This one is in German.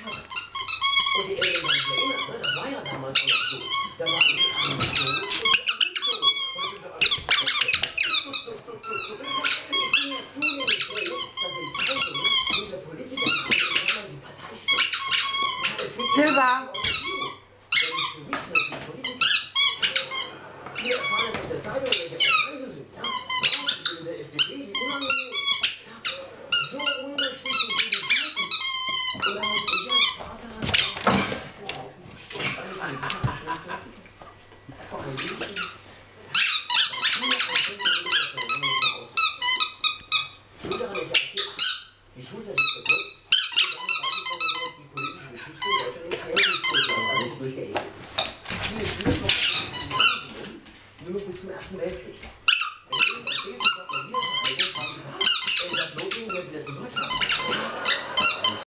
Und die Eltern haben sich erinnert, ne? Das war ja damals auch noch so. Da war die eine so und die andere so. Heute sind sie alle Ich bin ja zunehmend froh, dass in Zeitungen unter Politikern die Partei steht. Silber! Denn nicht für mich, sondern für die Politiker. Viele erfahren es aus der Zeitung, welche Partei sie sind. Ja? Ich bin in der FDP, wie unangenehm. Ja? So unterschiedlich sind die Zeiten. Und da muss ich als Vater eine politische Beschränkung verhandeln.